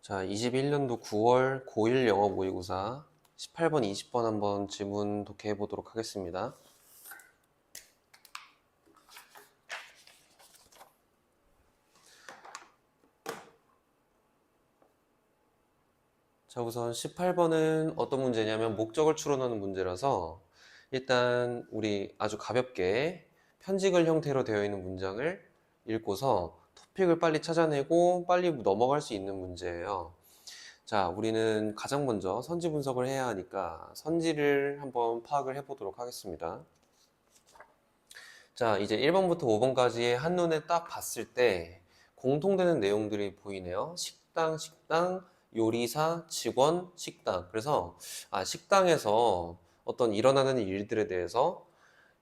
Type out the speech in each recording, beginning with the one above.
자, 21년도 9월 고1 영어 모의고사 18번, 20번 한번 지문 독해해 보도록 하겠습니다. 자, 우선 18번은 어떤 문제냐면 목적을 추론하는 문제라서 일단 우리 아주 가볍게 편지글 형태로 되어 있는 문장을 읽고서 토픽을 빨리 찾아내고 빨리 넘어갈 수 있는 문제예요. 자, 우리는 가장 먼저 선지 분석을 해야 하니까 선지를 한번 파악을 해보도록 하겠습니다. 자, 이제 1번부터 5번까지의 한눈에 딱 봤을 때 공통되는 내용들이 보이네요. 식당, 요리사, 직원, 식당. 그래서 식당에서 어떤 일어나는 일들에 대해서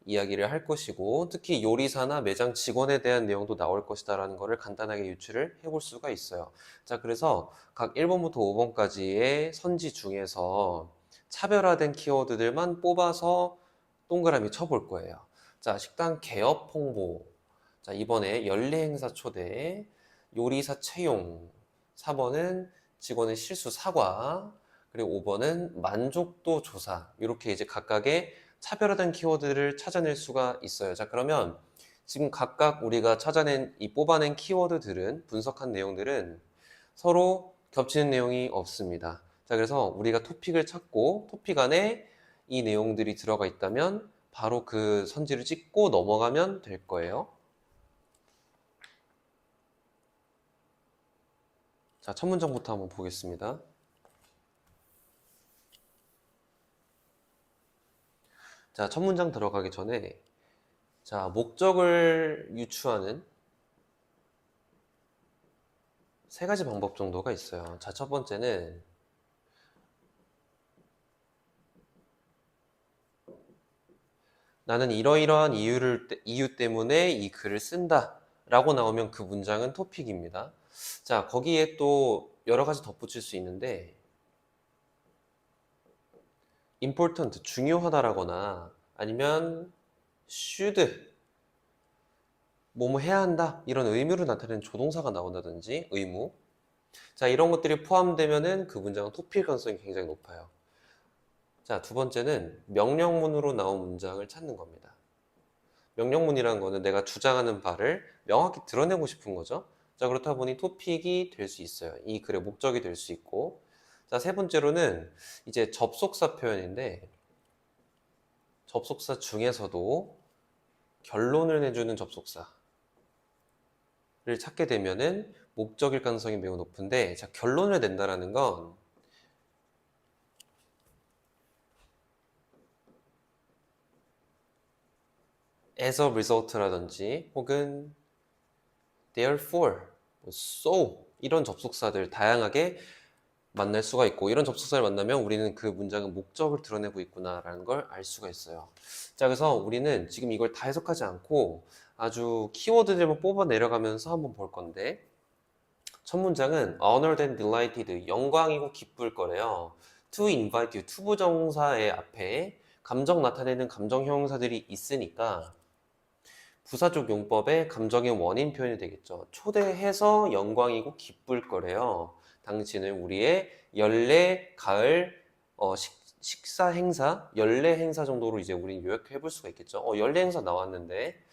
이야기를 할 것이고, 특히 요리사나 매장 직원에 대한 내용도 나올 것이다라는 것을 간단하게 유추를 해볼 수가 있어요. 자, 그래서 각 1번부터 5번까지의 선지 중에서 차별화된 키워드들만 뽑아서 동그라미 쳐볼 거예요. 자, 식당 개업 홍보. 자, 이번에 연례 행사 초대, 요리사 채용. 4번은 직원의 실수 사과. 그리고 5번은 만족도 조사. 이렇게 이제 각각의 차별화된 키워드를 찾아낼 수가 있어요. 자, 그러면 지금 각각 우리가 찾아낸 이 뽑아낸 키워드들은 분석한 내용들은 서로 겹치는 내용이 없습니다. 자, 그래서 우리가 토픽을 찾고 토픽 안에 이 내용들이 들어가 있다면 바로 그 선지를 찍고 넘어가면 될 거예요. 자, 첫 문장부터 한번 보겠습니다. 자, 첫 문장 들어가기 전에 자, 목적을 유추하는 세 가지 방법 정도가 있어요. 자, 첫 번째는 나는 이러이러한 이유 때문에 이 글을 쓴다 라고 나오면 그 문장은 토픽입니다. 자, 거기에 또 여러 가지 덧붙일 수 있는데 important, 중요하다라거나 아니면 should, 뭐뭐 해야 한다 이런 의무를 나타내는 조동사가 나온다든지 의무. 자, 이런 것들이 포함되면은 그 문장은 토픽 가능성이 굉장히 높아요. 자, 두 번째는 명령문으로 나온 문장을 찾는 겁니다. 명령문이라는 거는 내가 주장하는 바를 명확히 드러내고 싶은 거죠. 자, 그렇다 보니 토픽이 될 수 있어요. 이 글의 목적이 될 수 있고. 자, 세 번째로는 이제 접속사 표현인데 접속사 중에서도 결론을 내주는 접속사를 찾게 되면은 목적일 가능성이 매우 높은데, 자, 결론을 낸다라는 건 as a result라든지 혹은 therefore, so 이런 접속사들 다양하게 만날 수가 있고, 이런 접속사를 만나면 우리는 그 문장은 목적을 드러내고 있구나라는 걸 알 수가 있어요. 자, 그래서 우리는 지금 이걸 다 해석하지 않고 아주 키워드들만 뽑아 내려가면서 한번 볼 건데, 첫 문장은 honored and delighted, 영광이고 기쁠 거래요. to invite you, 투부정사의 앞에 감정 나타내는 감정 형용사들이 있으니까 부사적 용법의 감정의 원인 표현이 되겠죠. 초대해서 영광이고 기쁠 거래요. 당신은 우리의 연례, 가을, 식사 행사, 연례 행사 정도로 이제 우리는 요약해 볼 수가 있겠죠. 연례 행사 나왔는데.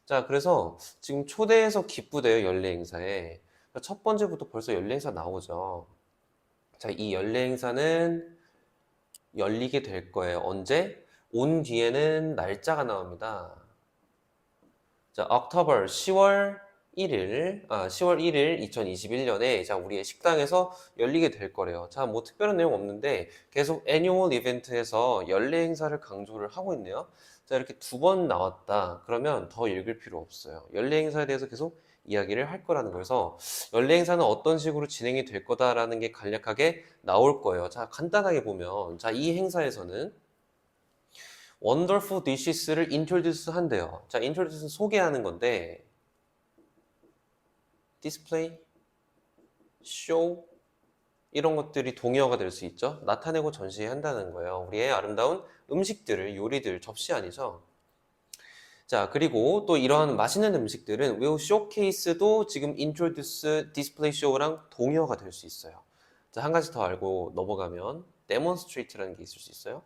자, 그래서 지금 초대해서 기쁘대요, 연례 행사에. 첫 번째부터 벌써 연례 행사 나오죠. 자, 이 연례 행사는 열리게 될 거예요. 언제? 온 뒤에는 날짜가 나옵니다. 자, October 10월 1일 2021년에 자, 우리의 식당에서 열리게 될 거래요. 자, 뭐 특별한 내용 없는데 계속 annual 이벤트에서 연례 행사를 강조를 하고 있네요. 자, 이렇게 두 번 나왔다. 그러면 더 읽을 필요 없어요. 연례 행사에 대해서 계속 이야기를 할 거라는 거여서 연례 행사는 어떤 식으로 진행이 될 거다라는 게 간략하게 나올 거예요. 자, 간단하게 보면 자, 이 행사에서는 wonderful dishes를 introduce 한대요. 자, introduce는 소개하는 건데 display, show 이런 것들이 동의어가 될 수 있죠. 나타내고 전시한다는 거예요. 우리의 아름다운 음식들을, 요리들, 접시 아니죠. 자, 그리고 또 이러한 맛있는 음식들은 will showcase도 지금 introduce, display, show랑 동의어가 될 수 있어요. 자, 한 가지 더 알고 넘어가면 demonstrate라는 게 있을 수 있어요.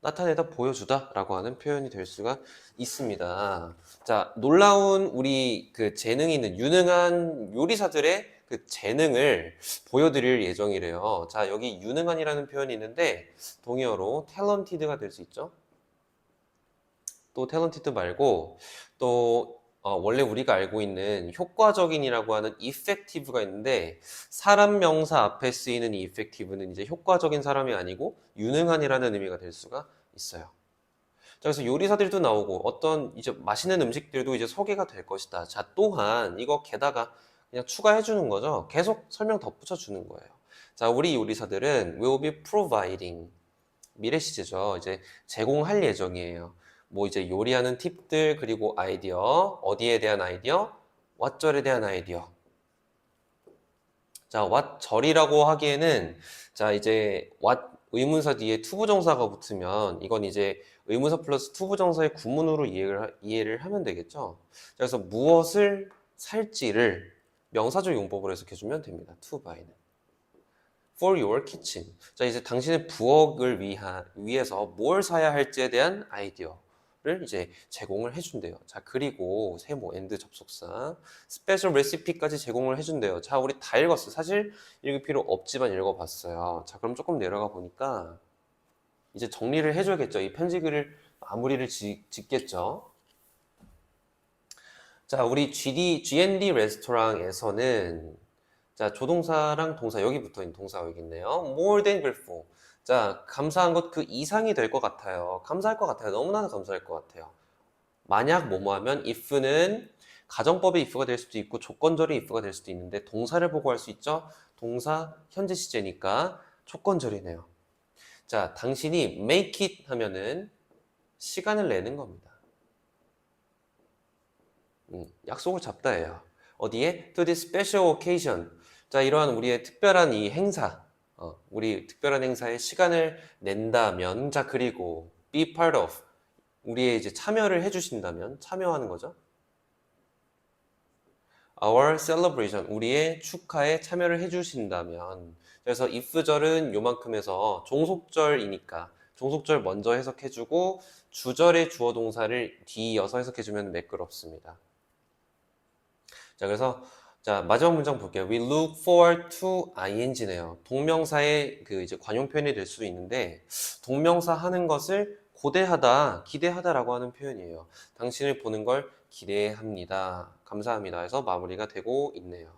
나타내다 보여주다 라고 하는 표현이 될 수가 있습니다. 자, 놀라운 우리 그 재능이 있는 유능한 요리사들의 그 재능을 보여드릴 예정이래요. 자, 여기 유능한이라는 표현이 있는데 동의어로 talented가 될 수 있죠. 또 talented 말고 또 원래 우리가 알고 있는 효과적인이라고 하는 effective가 있는데 사람 명사 앞에 쓰이는 이 effective는 이제 효과적인 사람이 아니고 유능한이라는 의미가 될 수가 있어요. 자, 그래서 요리사들도 나오고 어떤 이제 맛있는 음식들도 이제 소개가 될 것이다. 자, 또한 이거 게다가 그냥 추가해 주는 거죠. 계속 설명 덧붙여 주는 거예요. 자, 우리 요리사들은 will be providing 미래 시제죠. 이제 제공할 예정이에요. 뭐 이제 요리하는 팁들 그리고 아이디어, 어디에 대한 아이디어, 왓절에 대한 아이디어. 자, 왓절이라고 하기에는 자, 이제 왓 의문사 뒤에 투부정사가 붙으면 이건 이제 의문사 플러스 투부정사의 구문으로 이해를 하면 되겠죠. 자, 그래서 무엇을 살지를 명사적 용법으로 해석해주면 됩니다. to buy는. for your kitchen. 자, 이제 당신의 부엌을 위해서 뭘 사야 할지에 대한 아이디어를 이제 제공을 해준대요. 자, 그리고 세모, and 접속사, 스페셜 레시피까지 제공을 해준대요. 자, 우리 다 읽었어. 사실 읽을 필요 없지만 읽어봤어요. 자, 그럼 조금 내려가 보니까 이제 정리를 해줘야겠죠. 이 편지글을 마무리를 짓겠죠. 자, 우리 GND 레스토랑에서는 자, 조동사랑 동사 여기 붙어 있는 동사가 여기 있네요. More than grateful. 자, 감사한 것 그 이상이 될 것 같아요. 감사할 것 같아요. 너무나 감사할 것 같아요. 만약 뭐뭐 하면 if는 가정법의 if가 될 수도 있고 조건절의 if가 될 수도 있는데 동사를 보고 할 수 있죠. 동사 현재 시제니까 조건절이네요. 자, 당신이 make it 하면은 시간을 내는 겁니다. 약속을 잡다예요. 어디에? To this special occasion. 자, 이러한 우리의 특별한 이 행사, 우리 특별한 행사에 시간을 낸다면, 자, 그리고 be part of. 우리의 이제 참여를 해주신다면, 참여하는 거죠. Our celebration. 우리의 축하에 참여를 해주신다면. 그래서 if절은 요만큼에서 종속절이니까, 종속절 먼저 해석해주고, 주절의 주어 동사를 뒤이어서 해석해주면 매끄럽습니다. 자, 그래서 자, 마지막 문장 볼게요. We look forward to ing네요. 동명사의 그 이제 관용 표현이 될 수도 있는데 동명사 하는 것을 고대하다, 기대하다라고 하는 표현이에요. 당신을 보는 걸 기대합니다. 감사합니다. 해서 마무리가 되고 있네요.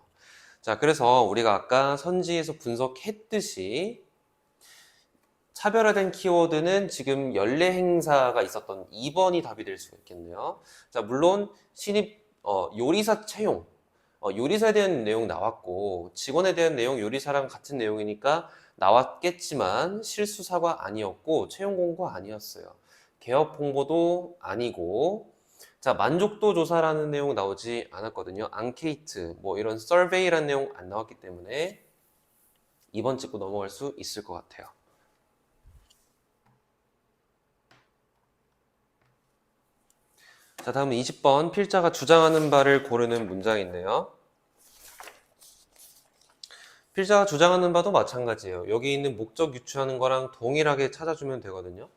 자, 그래서 우리가 아까 선지에서 분석했듯이 차별화된 키워드는 지금 연례 행사가 있었던 2번이 답이 될 수가 있겠네요. 자, 물론 신입 요리사 채용 요리사에 대한 내용 나왔고 직원에 대한 내용 요리사랑 같은 내용이니까 나왔겠지만 실수 사과 아니었고 채용 공고 아니었어요. 개업 홍보도 아니고 자 만족도 조사라는 내용 나오지 않았거든요. 앙케이트 뭐 이런 서베이라는 내용 안 나왔기 때문에 2번 찍고 넘어갈 수 있을 것 같아요. 자 다음은 20번 필자가 주장하는 바를 고르는 문장인데요. 필자가 주장하는 바도 마찬가지예요. 여기 있는 목적 유추하는 거랑 동일하게 찾아주면 되거든요.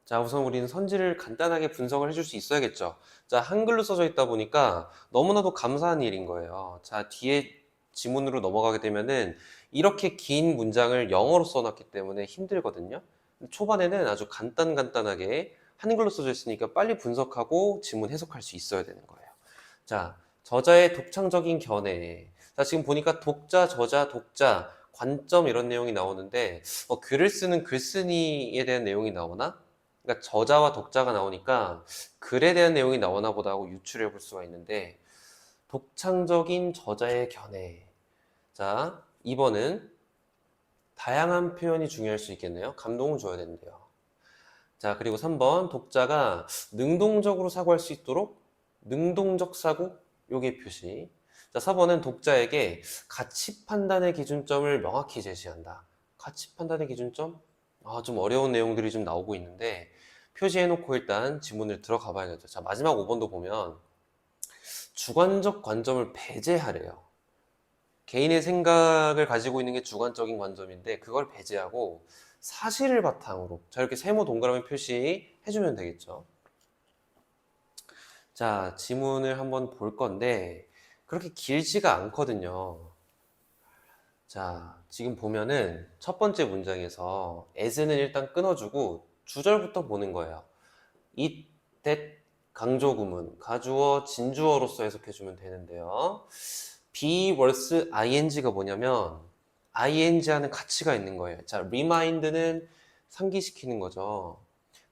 자, 우선 우리는 선지를 간단하게 분석을 해줄 수 있어야겠죠. 자, 한글로 써져 있다 보니까 너무나도 감사한 일인 거예요. 자, 뒤에 지문으로 넘어가게 되면은 이렇게 긴 문장을 영어로 써놨기 때문에 힘들거든요. 초반에는 아주 간단하게 한글로 써져 있으니까 빨리 분석하고 지문 해석할 수 있어야 되는 거예요. 자, 저자의 독창적인 견해. 자, 지금 보니까 독자, 저자, 독자, 관점 이런 내용이 나오는데 글을 쓰는 글쓴이에 대한 내용이 나오나? 그러니까 저자와 독자가 나오니까 글에 대한 내용이 나오나 보다 하고 유추해 볼 수가 있는데 독창적인 저자의 견해. 자, 2번은 다양한 표현이 중요할 수 있겠네요. 감동을 줘야 된대요. 자, 그리고 3번 독자가 능동적으로 사고할 수 있도록 능동적 사고 요게 표시. 자, 4번은 독자에게 가치 판단의 기준점을 명확히 제시한다. 가치 판단의 기준점? 좀 어려운 내용들이 좀 나오고 있는데 표시해놓고 일단 지문을 들어가 봐야겠죠. 자, 마지막 5번도 보면 주관적 관점을 배제하래요. 개인의 생각을 가지고 있는 게 주관적인 관점인데 그걸 배제하고 사실을 바탕으로 자 이렇게 세모 동그라미 표시해주면 되겠죠. 자, 지문을 한번 볼 건데 그렇게 길지가 않거든요. 자, 지금 보면은 첫 번째 문장에서 as는 일단 끊어주고 주절부터 보는 거예요. it, that, 강조구문, 가주어, 진주어로서 해석해주면 되는데요. be vs ing가 뭐냐면 ing 하는 가치가 있는 거예요. 자, remind는 상기시키는 거죠.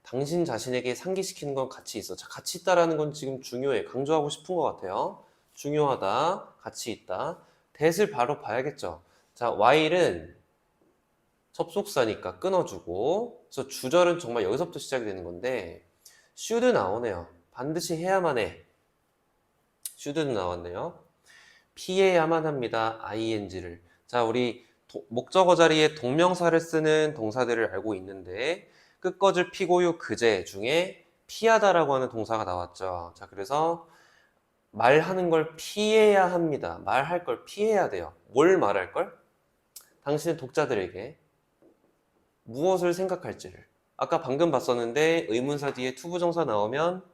당신 자신에게 상기시키는 건 가치 있어. 자, 가치 있다라는 건 지금 중요해. 강조하고 싶은 것 같아요. 중요하다, 가치 있다. that을 바로 봐야겠죠. 자, while은 접속사니까 끊어주고, 그래서 주절은 정말 여기서부터 시작이 되는 건데, should 나오네요. 반드시 해야만 해. should는 나왔네요. 피해야만 합니다. ing를. 자, 우리 목적어 자리에 동명사를 쓰는 동사들을 알고 있는데 끝것을 피고요 그제 중에 피하다라고 하는 동사가 나왔죠. 자, 그래서 말하는 걸 피해야 합니다. 말할 걸 피해야 돼요. 뭘 말할 걸? 당신의 독자들에게 무엇을 생각할지를. 아까 방금 봤었는데 의문사 뒤에 투부정사 나오면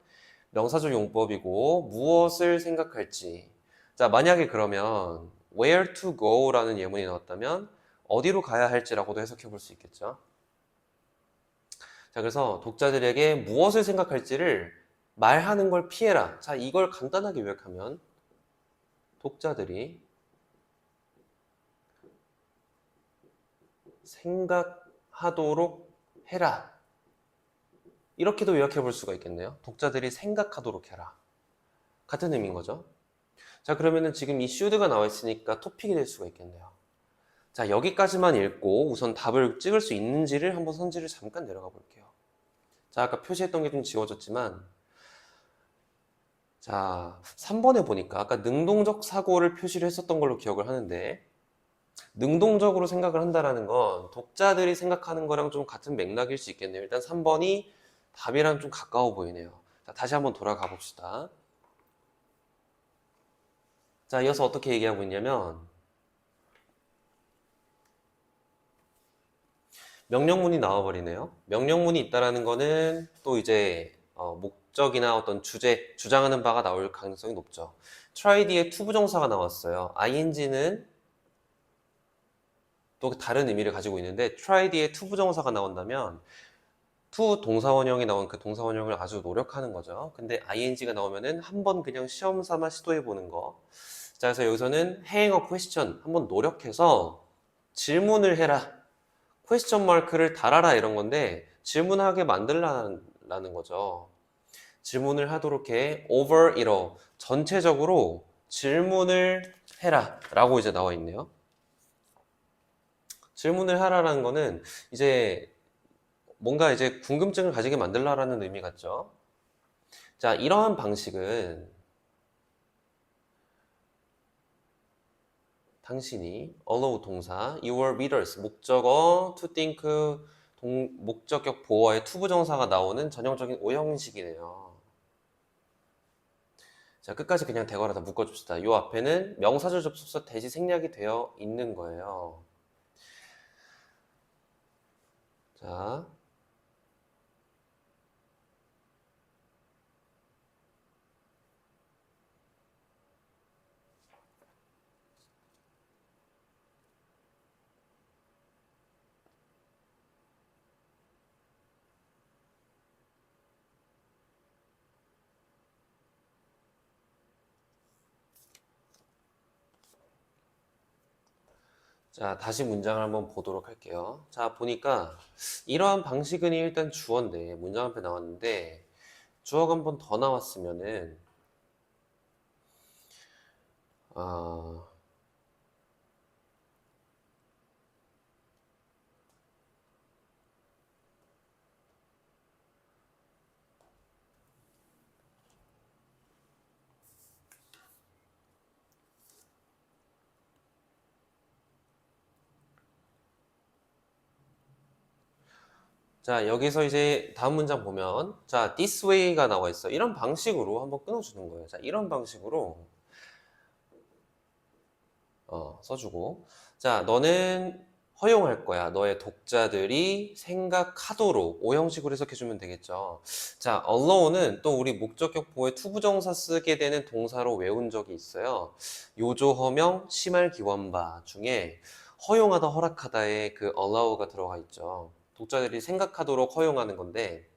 명사적 용법이고 무엇을 생각할지. 자, 만약에 그러면 where to go 라는 예문이 나왔다면 어디로 가야 할지라고도 해석해 볼 수 있겠죠. 자, 그래서 독자들에게 무엇을 생각할지를 말하는 걸 피해라. 자, 이걸 간단하게 요약하면 독자들이 생각하도록 해라. 이렇게도 요약해 볼 수가 있겠네요. 독자들이 생각하도록 해라. 같은 의미인 거죠. 자, 그러면은 지금 이 should가 나와 있으니까 토픽이 될 수가 있겠네요. 자, 여기까지만 읽고 우선 답을 찍을 수 있는지를 한번 선지를 잠깐 내려가 볼게요. 자, 아까 표시했던 게 좀 지워졌지만 자, 3번에 보니까 아까 능동적 사고를 표시를 했었던 걸로 기억을 하는데 능동적으로 생각을 한다라는 건 독자들이 생각하는 거랑 좀 같은 맥락일 수 있겠네요. 일단 3번이 답이랑 좀 가까워 보이네요. 자, 다시 한번 돌아가 봅시다. 자, 이어서 어떻게 얘기하고 있냐면 명령문이 나와버리네요. 명령문이 있다라는 거는 또 이제 목적이나 어떤 주제, 주장하는 바가 나올 가능성이 높죠. try 뒤에 투부정사가 나왔어요. ing는 또 다른 의미를 가지고 있는데 try 뒤에 투부정사가 나온다면 to 동사원형이 나온 그 동사원형을 아주 노력하는 거죠. 근데 ing가 나오면은 한번 그냥 시험 삼아 시도해 보는 거. 자, 그래서 여기서는 hang a question 한번 노력해서 질문을 해라. 퀘스천 마크를 달아라 이런 건데 질문하게 만들라는 거죠. 질문을 하도록 해. over 이러 전체적으로 질문을 해라 라고 이제 나와 있네요. 질문을 하라라는 거는 이제 뭔가 이제 궁금증을 가지게 만들라라는 의미 같죠. 자, 이러한 방식은 당신이 allow 동사, your readers 목적어, to think 목적격 보어의 투부정사가 나오는 전형적인 오형식이네요. 자, 끝까지 그냥 대괄호 다 묶어줍시다. 이 앞에는 명사절 접속사 대시 생략이 되어 있는 거예요. 자, 자, 다시 문장을 한번 보도록 할게요. 자, 보니까 이러한 방식은 일단 주어인데 문장 앞에 나왔는데 주어가 한 번 더 나왔으면은 아, 자, 여기서 이제 다음 문장 보면, 자, this way가 나와 있어. 이런 방식으로 한번 끊어주는 거예요. 자, 이런 방식으로 써주고. 자, 너는 허용할 거야. 너의 독자들이 생각하도록 오형식으로 해석해주면 되겠죠. 자, allow는 또 우리 목적격 보호에 투부정사 쓰게 되는 동사로 외운 적이 있어요. 요조, 허명, 심할, 기원바 중에 허용하다, 허락하다에 그 allow가 들어가 있죠. 독자들이 생각하도록 허용하는 건데,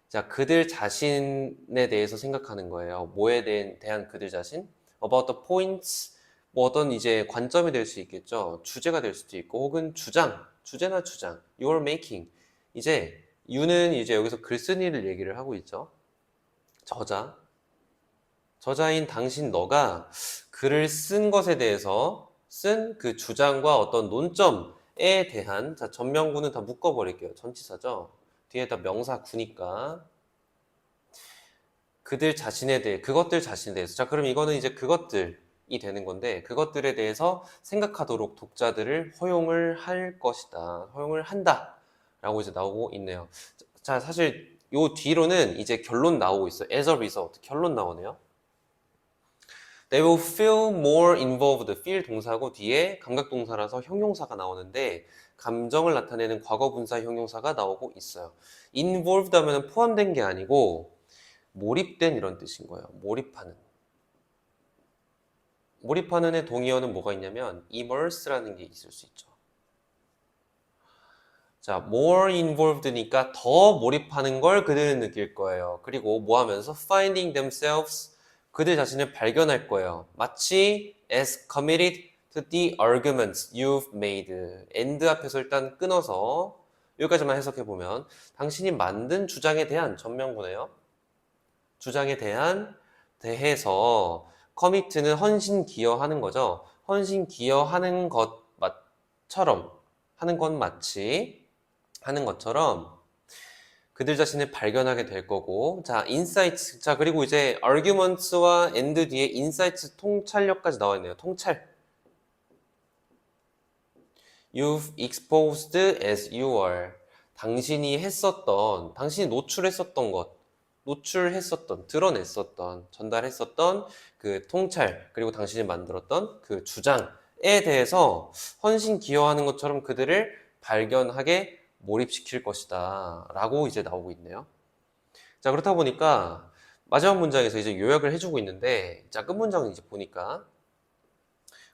자, 그들 자신에 대해서 생각하는 거예요. 뭐에 대한 그들 자신? About the points, 뭐 어떤 이제 관점이 될 수 있겠죠. 주제가 될 수도 있고, 혹은 주제나 주장. You're making. 이제 you는 이제 여기서 글쓴이를 얘기를 하고 있죠. 저자인 당신 너가 글을 쓴 것에 대해서 쓴 그 주장과 어떤 논점에 대한, 자, 전명구는 다 묶어버릴게요. 전치사죠. 뒤에다 명사 구니까. 그들 자신에 대해, 그것들 자신에 대해서. 자, 그럼 이거는 이제 그것들이 되는 건데, 그것들에 대해서 생각하도록 독자들을 허용을 할 것이다. 허용을 한다. 라고 이제 나오고 있네요. 자, 사실 요 뒤로는 이제 결론 나오고 있어요. As a result. 결론 나오네요. They will feel more involved. feel 동사고 뒤에 감각동사라서 형용사가 나오는데, 감정을 나타내는 과거분사 형용사가 나오고 있어요. involved 하면 포함된 게 아니고, 몰입된 이런 뜻인 거예요. 몰입하는의 동의어는 뭐가 있냐면 immerse라는 게 있을 수 있죠. 자, more involved니까 더 몰입하는 걸 그들은 느낄 거예요. 그리고 뭐 하면서 finding themselves, 그들 자신을 발견할 거예요. 마치 as committed to the arguments you've made. and 앞에서 일단 끊어서 여기까지만 해석해 보면 당신이 만든 주장에 대한 전명구네요. 주장에 대해서 커미트는 헌신 기여하는 거죠. 헌신 기여하는 것처럼 하는 건 마치 하는 것처럼 그들 자신을 발견하게 될 거고, 자, insights. 자, 그리고 이제 arguments와 and 뒤에 insights 통찰력까지 나와 있네요. 통찰. You've exposed as you are. 당신이 노출했었던 것, 드러냈었던, 전달했었던 그 통찰, 그리고 당신이 만들었던 그 주장에 대해서 헌신 기여하는 것처럼 그들을 발견하게 몰입시킬 것이다. 라고 이제 나오고 있네요. 자, 그렇다 보니까 마지막 문장에서 이제 요약을 해주고 있는데, 자, 끝 문장은 이제 보니까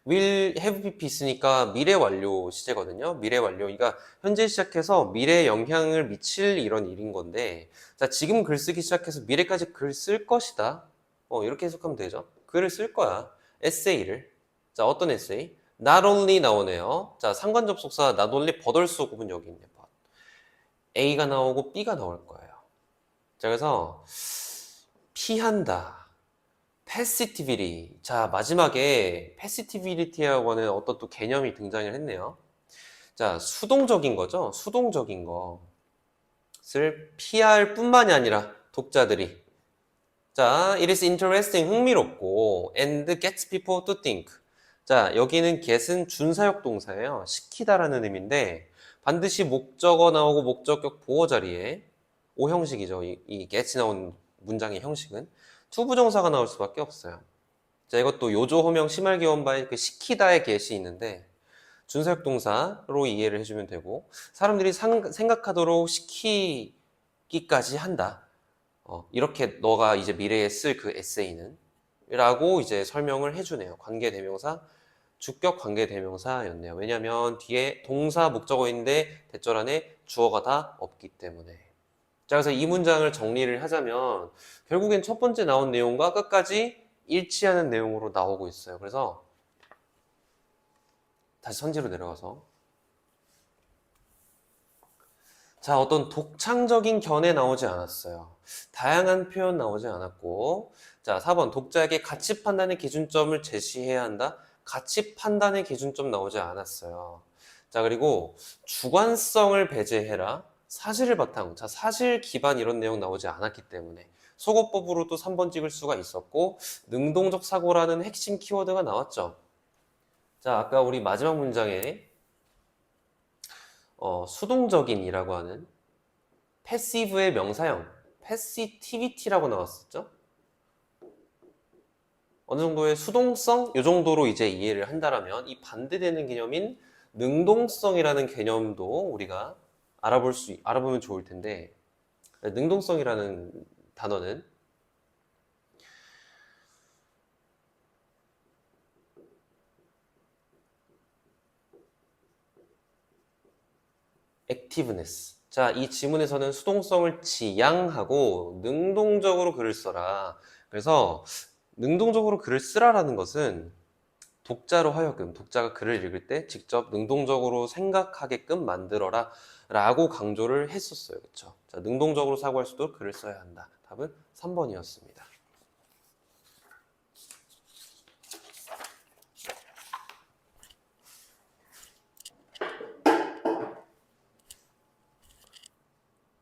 will have pp 있으니까 미래 완료 시제거든요. 미래 완료. 그러니까 현재 시작해서 미래에 영향을 미칠 이런 일인 건데, 자, 지금 글 쓰기 시작해서 미래까지 글 쓸 것이다. 이렇게 해석하면 되죠. 글을 쓸 거야. 에세이를. 자, 어떤 에세이? Not only 나오네요. 자, 상관 접속사 not only but also 구분 여기 있네. but. A가 나오고 B가 나올 거예요. 자, 그래서 피한다. 패시티비티. 자, 마지막에 패시티비리티라고 하는 어떤 또 개념이 등장을 했네요. 자, 수동적인 거죠. 수동적인 것을 피할 뿐만이 아니라 독자들이. 자, it is interesting, 흥미롭고 and gets people to think. 자, 여기는 get은 준사역 동사예요. 시키다라는 의미인데 반드시 목적어 나오고 목적격 보어 자리에 오형식이죠. 이 get이 나온 문장의 형식은 투부정사가 나올 수밖에 없어요. 자, 이것도 요조, 호명, 심할기원바의 그 시키다의 get이 있는데 준사역 동사로 이해를 해주면 되고 사람들이 생각하도록 시키기까지 한다. 이렇게 너가 이제 미래에 쓸 그 에세이는 라고 이제 설명을 해주네요. 관계대명사, 주격 관계대명사였네요. 왜냐면 뒤에 동사 목적어인데 대절 안에 주어가 다 없기 때문에. 자, 그래서 이 문장을 정리를 하자면 결국엔 첫 번째 나온 내용과 끝까지 일치하는 내용으로 나오고 있어요. 그래서 다시 선지로 내려가서 자, 어떤 독창적인 견해 나오지 않았어요. 다양한 표현 나오지 않았고 자, 4번 독자에게 가치 판단의 기준점을 제시해야 한다. 가치 판단의 기준점 나오지 않았어요. 자, 그리고 주관성을 배제해라. 사실을 바탕, 자, 사실 기반 이런 내용 나오지 않았기 때문에 속어법으로도 3번 찍을 수가 있었고 능동적 사고라는 핵심 키워드가 나왔죠. 자, 아까 우리 마지막 문장에 수동적인이라고 하는 패시브의 명사형 패시티비티라고 나왔었죠. 어느 정도의 수동성 이 정도로 이제 이해를 한다라면 이 반대되는 개념인 능동성이라는 개념도 우리가 알아보면 좋을 텐데, 능동성이라는 단어는 액티브네스. 자, 이 지문에서는 수동성을 지향하고 능동적으로 글을 써라. 그래서 능동적으로 글을 쓰라라는 것은 독자로 하여금 독자가 글을 읽을 때 직접 능동적으로 생각하게끔 만들어라 라고 강조를 했었어요. 그쵸? 자, 능동적으로 사고할 수도 글을 써야 한다. 답은 3번이었습니다.